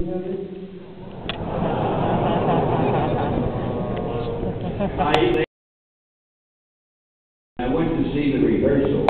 I went to see the rehearsal.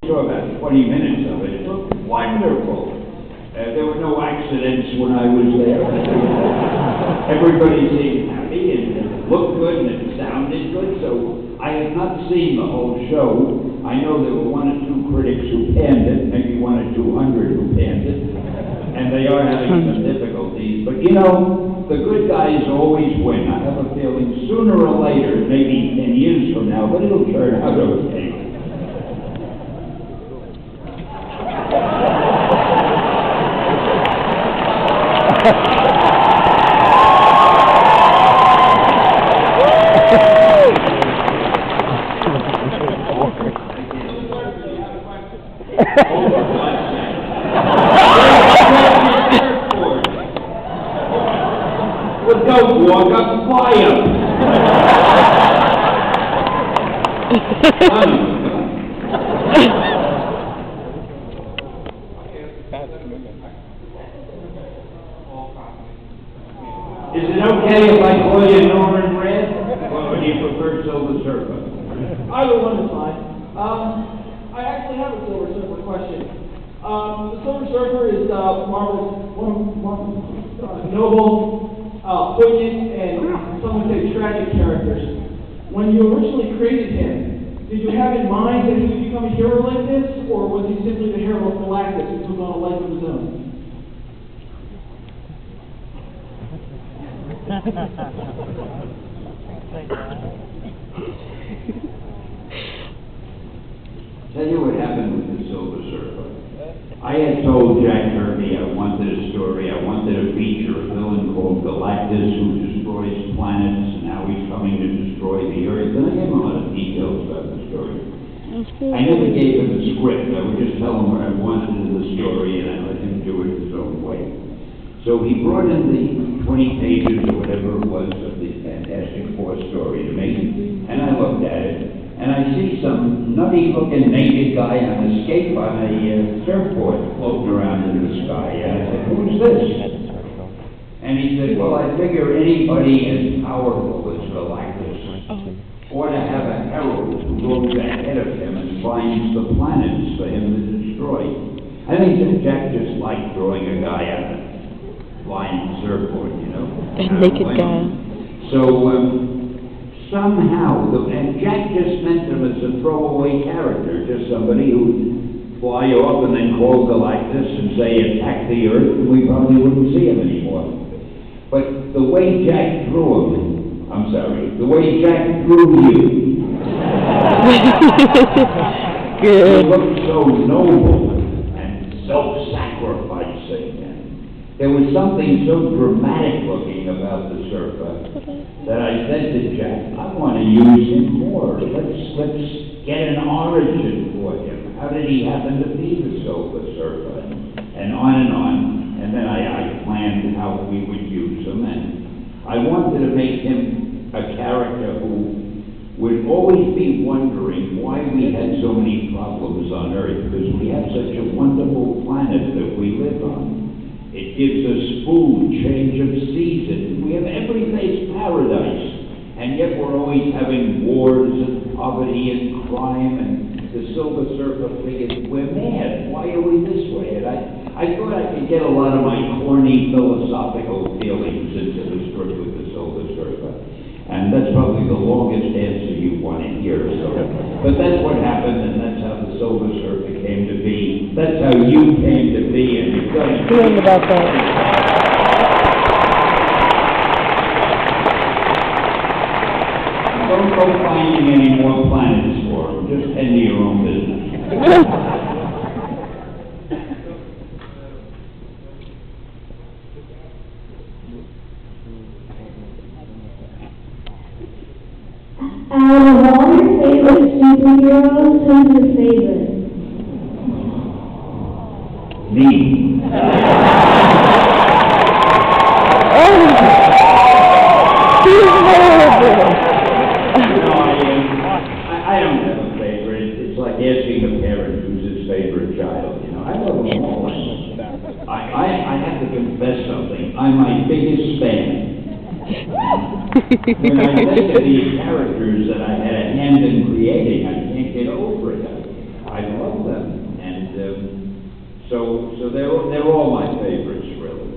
I saw about 20 minutes of it. It looked wonderful. There were no accidents when I was there. Everybody seemed happy and it looked good and it sounded good. So I have not seen the whole show. I know there were 1 or 2 critics who panned it, maybe 1 or 200 who panned it, and they are having some difficulties. But you know, the good guys always win. I have a feeling sooner or later, maybe 10 years from now, but it'll turn out okay. Well, don't walk up, fly up. Is it okay if I call you Norman Red, or would you prefer Silver Surfer? Either one is fine. I actually have a Silver Surfer question. The Silver Surfer is Marvel's one noble, poignant, and some would say tragic characters. When you originally created him, did you have in mind that he would become a hero like this, or was he simply the hero of Galactus who took on a life of his own? Tell you what happened with the Silver Surfer. I had told Jack Kirby I wanted a story, I wanted a feature, a villain called Galactus who destroys planets and how he's coming to destroy the Earth. And I gave him a lot of details about the story. I never gave him a script. I would just tell him what I wanted in the story and I let him do it his own way. So he brought in the 20 pages or whatever it was of the Fantastic Four story to me, and I looked at it, and I see some nutty-looking naked guy on a skateboard on a surfboard floating around in the sky. And I said, "Who's this?" And he said, "Well, I figure anybody as powerful as Galactus ought to have a herald who goes ahead of him and finds the planets for him to destroy." I think that Jack just liked drawing a guy on a flying surfboard, you know. A naked guy. So, somehow, and Jack just meant him as a throwaway character, just somebody who'd fly off and then call Galactus and say, attack the Earth, and we probably wouldn't see him anymore. But the way Jack drew him, the way Jack drew you, Good. he looked so noble and self-sacrificing. There was something so dramatic looking about the surfer that I said to Jack, I want to use him more. Let's get an origin for him. How did he happen to be the Silver Surfer? And on. And then I planned how we would use him. And I wanted to make him a character who would always be wondering why we had so many problems on Earth, because we have such a wonderful planet that we live on. It gives us food, change of season. We have every day's paradise. And yet we're always having wars and poverty and crime. And the Silver Surfer figured, we're mad. Why are we this way? And I thought I could get a lot of my corny philosophical feelings into the story with the Silver Surfer. And that's probably the longest answer you want to hear. So. But that's what happened, and that's how the Silver Surfer came to be. That's how you came to be, and you've done it. Feeling about that. Don't go finding any more planets for them. Just tend to your own business. Out of all your favorite superheroes, who's your favorite? Me. I don't have a favorite. It's like asking a parent who's his favorite child. You know, I love them all. I I have to confess something. I'm my biggest fan. When I think of the characters that I had a hand in creating, I can't get over it. I love them, and so they're all my favorites, really.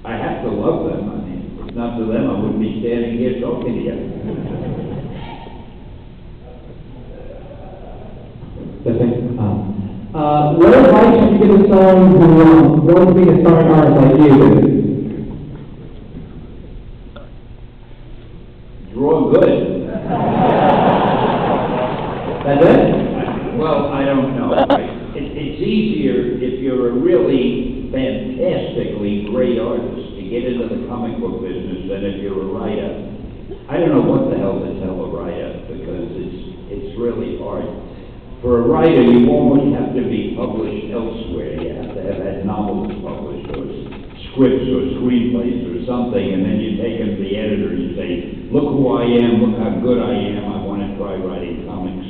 I have to love them. I mean, if not for them, I wouldn't be standing here talking to you. What advice would you give to someone who wants to be a starring artist like you? Draw good. That's it? Well, I don't know. It's easier if you're a really fantastically great artist to get into the comic book business than if you're a writer. I don't know what the hell to tell a writer, because it's really hard. For a writer, you almost have to be published elsewhere. You have to have had novels published, or scripts, or screenplays, or something, and then you take them to the editor and you say, look who I am, look how good I am, I want to try writing comics.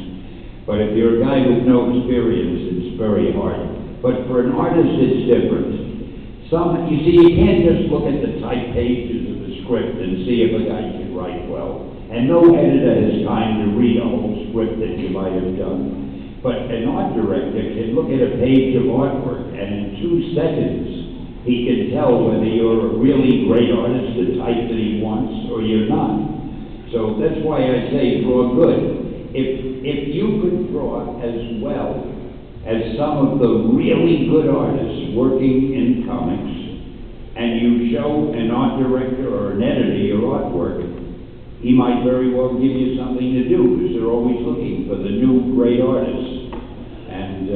But if you're a guy with no experience, it's very hard. But for an artist, it's different. You see, you can't just look at the type pages of the script and see if a guy can write well. And no editor has time to read a whole script that you might have done. But an art director can look at a page of artwork, and in 2 seconds, he can tell whether you're a really great artist, the type that he wants, or you're not. So that's why I say draw good. If you could draw as well as some of the really good artists working in comics, and you show an art director or an editor your artwork, he might very well give you something to do, because they're always looking for the new great artists. And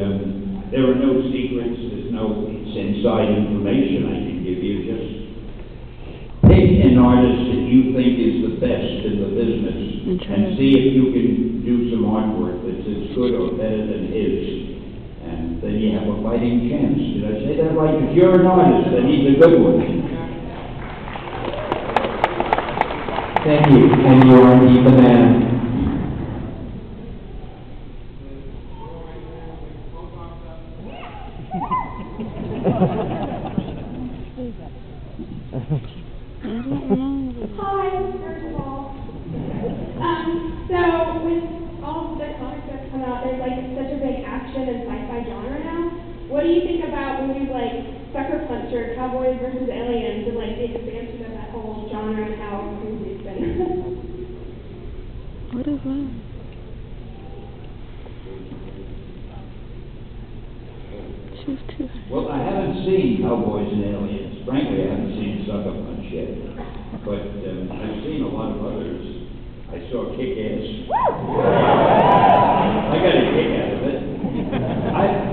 there are no secrets, there's no inside information I can give you. Just pick an artist that you think is the best in the business and see if you can do some artwork that's as good or better than his. And then you have a fighting chance. Did I say that right? If you're an artist, then he's a good one. Thank you, and you are indeed the man. Hi, first of all. So with all the comics that come out, there's like such a big action and sci-fi genre now. What do you think about movies like Sucker Punch or Cowboys versus Aliens, and like the expansion of that whole genre and how crazy it's been? What is that? Well, I haven't seen Cowboys and Aliens. Frankly, I haven't seen Sucker Punch yet. But I've seen a lot of others. I saw Kick-Ass. I got a kick out of it.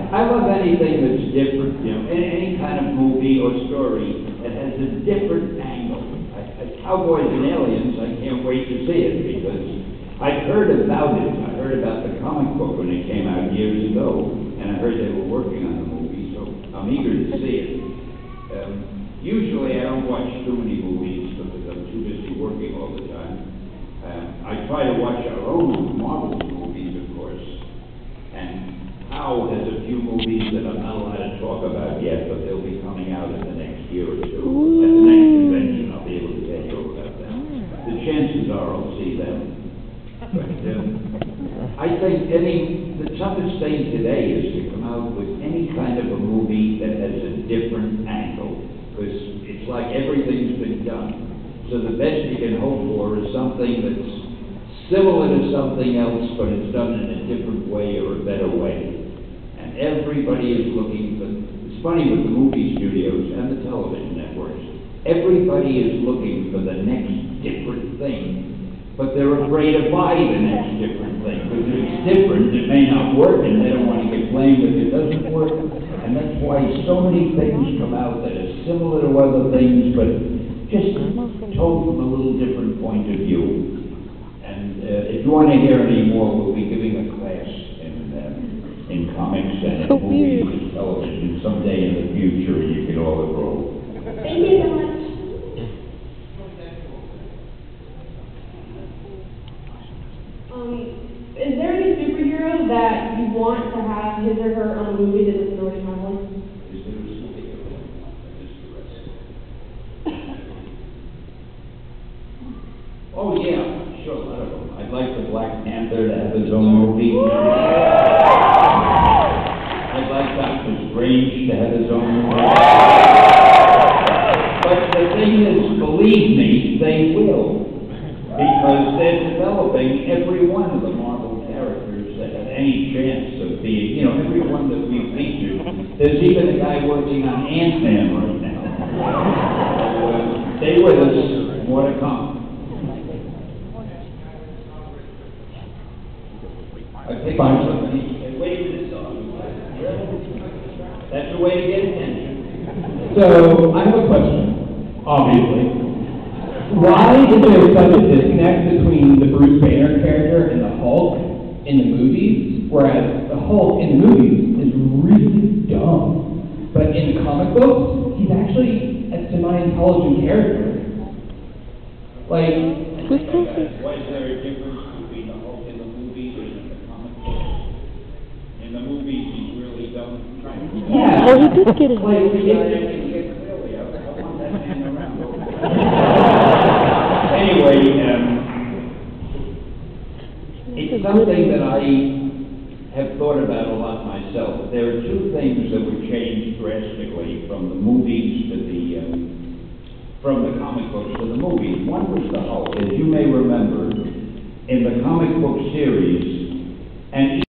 I love anything that's different, you know, any kind of movie or story that has a different angle. Cowboys and Aliens, I can't wait to see it, because I've heard about it. I heard about the comic book when it came out years ago, and I heard they were working on the movie, so I'm eager to see it. Usually I don't watch too many movies because I'm too busy working all the time. I try to watch our own Marvel movies, of course, and Hal has a few movies that I'm not allowed to talk about yet, but they'll be coming out in the next year or two. At the next convention, I'll be able to tell you about them. The chances are I'll see them. But I think the toughest thing today is to come out with any kind of a movie that has a different angle, because it's like everything's been done. So the best you can hope for is something that's similar to something else, but it's done in a different way or a better way. And everybody is looking for, it's funny with the movie studios and the television networks, everybody is looking for the next different thing. But they're afraid to buy the next different thing, because if it's different, it may not work, and they don't want to get blamed if it doesn't work. And that's why so many things come out that are similar to other things, but just told from a little different point of view. And if you want to hear any more, we'll be giving a class in comics and in movies and television someday in the future. You can all enroll. Thank you so much. Is there any superhero that you want to have his or her on a movie that doesn't know what you're talking about? Is Panther to have his own movie. I'd like Dr. Strange to have his own movie. But the thing is, believe me, they will. Because they're developing every one of the Marvel characters that have any chance of being, you know, every one that we've featured. There's even a guy working on Ant-Man right now. Stay with us, more to come. I picked on somebody, wait for this song. That's the way to get attention. So, I have a question, obviously. Why is there such a disconnect between the Bruce Banner character and the Hulk in the movies, whereas the Hulk in the movies is really dumb, but in the comic books, he's actually a semi-intelligent character? Like, Who's talking? Was there a difference between the Hulk in the movies and in the comic books? In the movies, he's really dumb. yeah. Oh, he did get it. Like, Clearly, I want that man around. Anyway, it's something that I have thought about a lot myself. There are two things that were changed drastically from the movies to the, from the comic books to the movies. One was the Hulk. As you may remember, in the comic book series, and